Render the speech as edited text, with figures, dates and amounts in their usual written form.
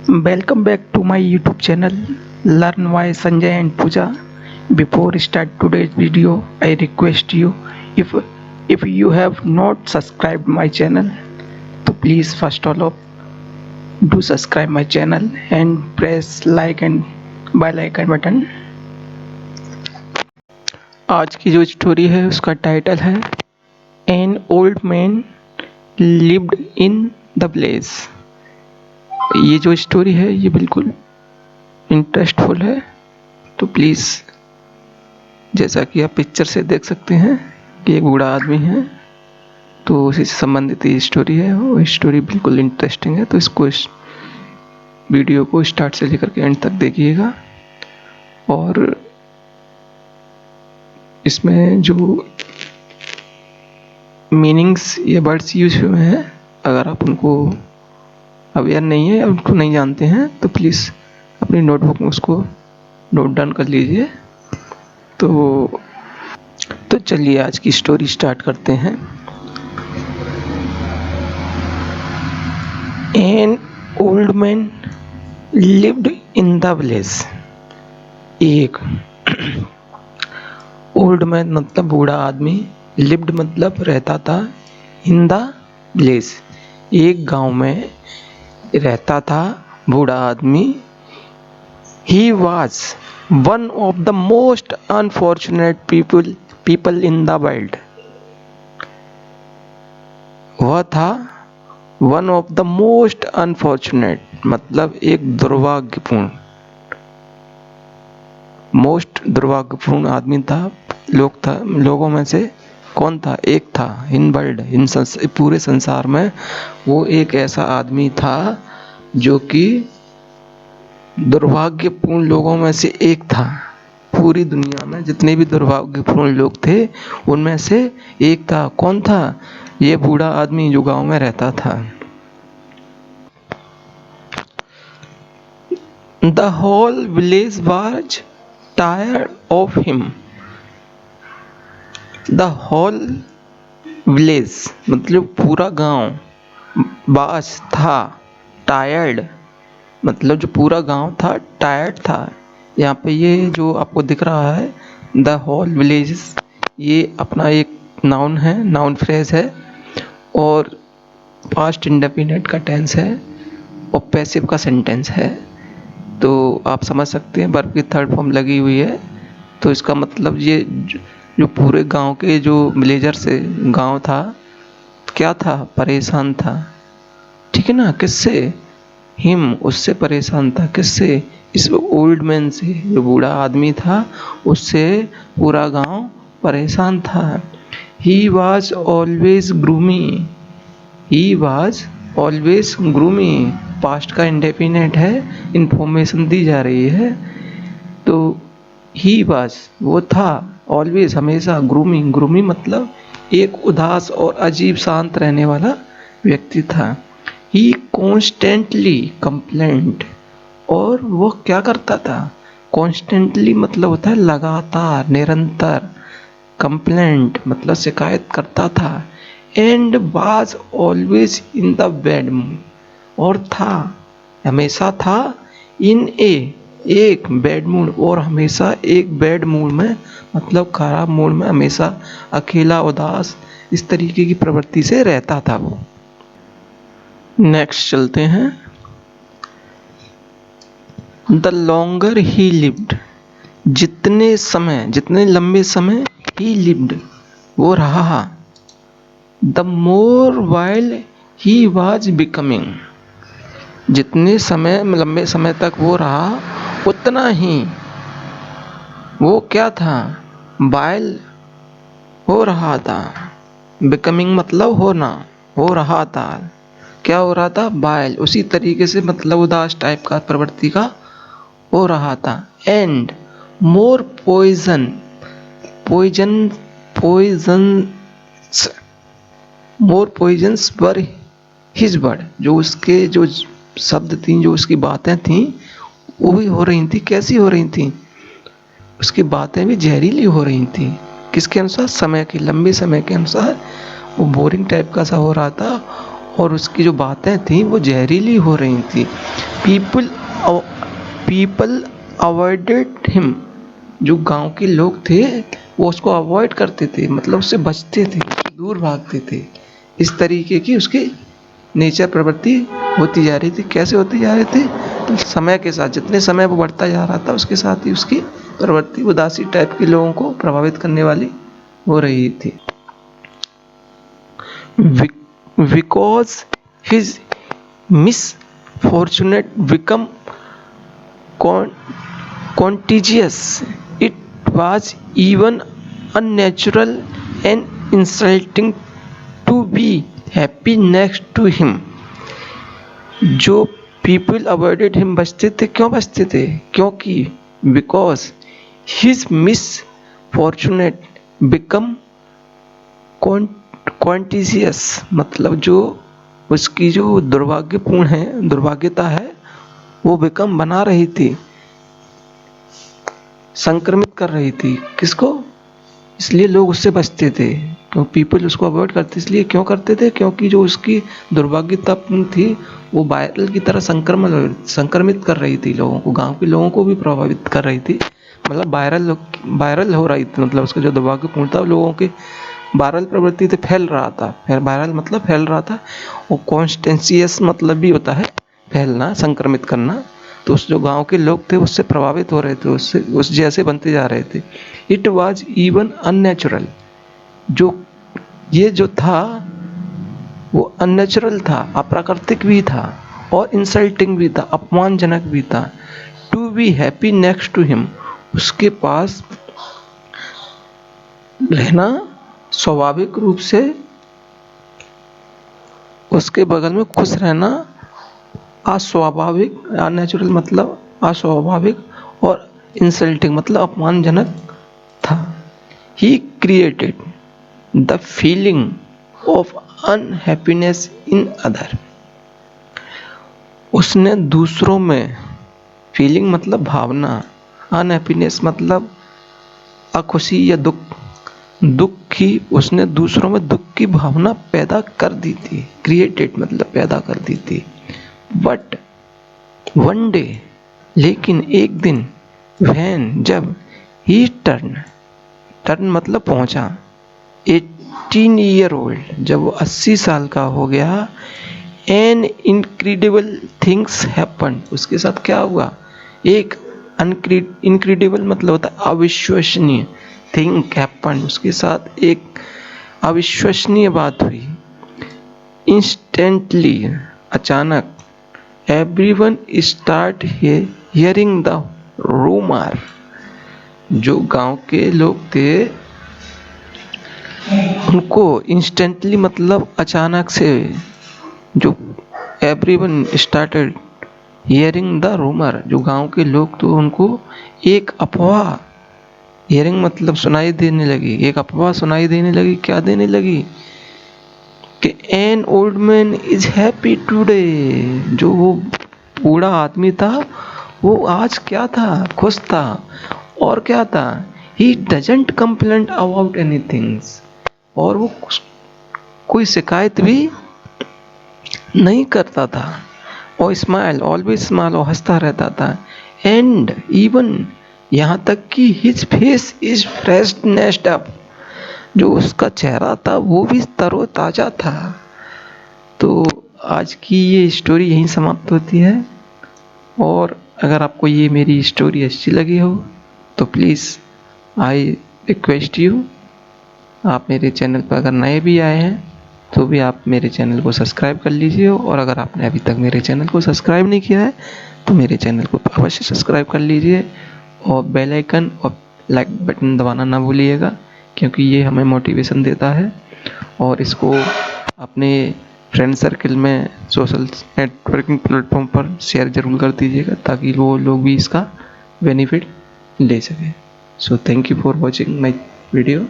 Welcome back to my YouTube channel Learn by Sanjay and Pooja. Before start today's video, I request you if you have not subscribed my channel, तो please first of all do subscribe my channel and press like and bell icon button. आज की जो story है उसका title है an old man lived in the village. ये जो story है ये बिल्कुल इंटरेस्टफुल है, तो प्लीज़ जैसा कि आप पिक्चर से देख सकते हैं कि एक बूढ़ा आदमी है, तो उसी से संबंधित ये स्टोरी है। वो स्टोरी बिल्कुल इंटरेस्टिंग है, तो इस वीडियो को स्टार्ट से लेकर के एंड तक देखिएगा। और इसमें जो मीनिंग्स या वर्ड्स यूज हुए हैं, अगर आप उनको अवेयर नहीं है या उनको नहीं जानते हैं तो प्लीज़ अपनी नोटबुक में उसको नोट डाउन कर लीजिए। तो चलिए आज की स्टोरी स्टार्ट करते हैं। An old man lived in the village. एक ओल्ड मैन मतलब बूढ़ा आदमी, लिव्ड मतलब रहता था, इन द विलेज एक गांव में रहता था बूढ़ा आदमी। He was one of the most unfortunate people in the world. वह था one of the most unfortunate मतलब एक दुर्भाग्यपूर्ण, मोस्ट दुर्भाग्यपूर्ण आदमी था, लोगों में से कौन था? एक था इन वर्ल्ड, पूरे संसार में वो एक ऐसा आदमी था जो कि दुर्भाग्यपूर्ण लोगों में से एक था। पूरी दुनिया में जितने भी दुर्भाग्यपूर्ण लोग थे उनमें से एक था। कौन था? ये बूढ़ा आदमी जो गांव में रहता था। The whole village was tired of him. The whole village मतलब पूरा गांव, वाज था, टायर्ड मतलब जो पूरा गांव था टायर्ड था। यहाँ पे ये जो आपको दिख रहा है द होल विलेज, ये अपना एक नाउन है, नाउन फ्रेज है और पास्ट इंडेफिनिट का टेंस है और पैसिव का सेंटेंस है। तो आप समझ सकते हैं वर्ब की थर्ड फॉर्म लगी हुई है, तो इसका मतलब ये जो पूरे गांव के जो विलेजर से गांव था, क्या था? परेशान था। ठीक है ना? किससे? हिम, उससे परेशान था। किससे? इस ओल्ड मैन से, जो बूढ़ा आदमी था उससे पूरा गांव परेशान था। He was always gloomy. He was always gloomy past का इंडेफिनेट है, इंफॉर्मेशन दी जा रही है। तो ही वॉज वो था, ऑलवेज हमेशा, ग्रूमिंग, ग्रूमी मतलब एक उदास और अजीब शांत रहने वाला व्यक्ति था। ही कॉन्स्टेंटली कंप्लेंट, और वो क्या करता था? कॉन्स्टेंटली मतलब होता है लगातार, निरंतर। कंप्लेंट मतलब शिकायत करता था। And was always in the bad mood, और था, हमेशा था, इन एक बैड मूड, और हमेशा एक बैड मूड में मतलब खराब मूड में, हमेशा अकेला, उदास, इस तरीके की प्रवृत्ति से रहता था वो। नेक्स्ट चलते हैं। द लॉन्गर ही लिव्ड, जितने लंबे समय ही लिव्ड वो रहा, the more while he was becoming, जितने समय लंबे समय तक वो रहा उतना ही वो क्या था? वाइल हो रहा था। बिकमिंग मतलब होना, हो रहा था। क्या हो रहा था? वाइल, उसी तरीके से मतलब उदास टाइप का प्रवृत्ति का हो रहा था। And more more poisons were his word, जो उसके जो शब्द थी, जो उसकी बातें थी वो भी हो रही थी। कैसी हो रही थी? उसकी बातें भी जहरीली हो रही थी। किसके अनुसार? समय के, लंबे समय के अनुसार वो बोरिंग टाइप का सा हो रहा था और उसकी जो बातें थी वो जहरीली हो रही थी। पीपल अवॉइडेड हिम, जो गांव के लोग थे वो उसको अवॉइड करते थे, मतलब उससे बचते थे, दूर भागते थे। इस तरीके की उसकी नेचर प्रवृत्ति होती जा रही थी। कैसे होती जा रही थी? तो समय के साथ, जितने समय वो बढ़ता जा रहा था उसके साथ ही उसकी प्रवृत्ति उदासी टाइप के लोगों को प्रभावित करने वाली हो रही थी। Because his misfortune become contagious, it was even unnatural and insulting to be happy next to him. जो people avoided him बचते थे, क्यों बचते थे? क्योंकि because his misfortune become contiguous, मतलब जो उसकी जो दुर्भाग्यपूर्ण है, दुर्भाग्यता है, वो बिकम बना रही थी, संक्रमित कर रही थी। किसको? इसलिए लोग उससे बचते थे, तो पीपल उसको अवॉइड करते। इसलिए क्यों करते थे? क्योंकि जो उसकी दुर्भाग्यतापूर्ण थी वो वायरल की तरह संक्रमित कर रही थी लोगों को, गांव के लोगों को भी प्रभावित कर रही थी। मतलब वायरल हो रही थी, मतलब उसका जो दुर्भाग्यपूर्ण था लोगों के वायरल प्रवृत्ति से फैल रहा था। वायरल मतलब फैल रहा था, और कॉन्स्टेंसियस मतलब भी होता है फैलना, संक्रमित करना। तो उस जो गांव के लोग थे उससे प्रभावित हो रहे थे, उससे उस जैसे बनते जा रहे थे। इट वाज इवन अननेचुरल, जो ये जो था वो अननेचुरल था, अप्राकृतिक भी था, और इंसल्टिंग भी था, अपमानजनक भी था। To be happy next to him, उसके पास रहना स्वाभाविक रूप से, उसके बगल में खुश रहना अस्वाभाविक, अननेचुरल मतलब अस्वाभाविक, और इंसल्टिंग मतलब अपमानजनक था। He created the feeling of unhappiness in other, उसने दूसरों में, फीलिंग मतलब भावना, अनहैप्पीनेस मतलब अखुशी या दुख ही, उसने दूसरों में दुख की भावना पैदा कर दी थी। क्रिएटेड मतलब पैदा कर दी थी। बट वन डे, लेकिन एक दिन, व्हेन जब, ही टर्न मतलब पहुंचा, 18 ईयर ओल्ड, जब वो 80 साल का हो गया, एन इनक्रेडिबल थिंग्स हैपन, उसके साथ क्या हुआ? एक इनक्रेडिबल मतलब होता है अविश्वसनीय, थिंग हैपन, उसके साथ एक अविश्वसनीय बात हुई। इंस्टेंटली, अचानक, everyone start hearing the rumour, जो गांव के लोग थे उनको इंस्टेंटली मतलब अचानक से, जो everyone started hearing the rumour, जो गांव के लोग तो उनको एक अफवाह, हियरिंग मतलब सुनाई देने लगी, एक अफवाह सुनाई देने लगी। क्या देने लगी? कि an old man is happy today, जो वो बूढ़ा आदमी था वो आज क्या था? खुश था। और क्या था? He doesn't complain about anything, और वो कोई शिकायत भी नहीं करता था, और स्माइल, ऑलवेज स्माइल, और हंसता रहता था। एंड इवन, यहाँ तक कि his face is freshened up, जो उसका चेहरा था वो भी तरोताजा था। तो आज की ये स्टोरी यहीं समाप्त होती है, और अगर आपको ये मेरी स्टोरी अच्छी लगी हो तो प्लीज़ आई रिक्वेस्ट यू, आप मेरे चैनल पर अगर नए भी आए हैं तो भी आप मेरे चैनल को सब्सक्राइब कर लीजिए, और अगर आपने अभी तक मेरे चैनल को सब्सक्राइब नहीं किया है तो मेरे चैनल को अवश्य सब्सक्राइब कर लीजिए, और बेल आइकन और लाइक बटन दबाना ना भूलिएगा, क्योंकि ये हमें मोटिवेशन देता है। और इसको अपने फ्रेंड सर्कल में, सोशल नेटवर्किंग प्लेटफॉर्म पर शेयर ज़रूर कर दीजिएगा, ताकि वो लोग भी इसका बेनिफिट ले सकें। So thank you for watching my video.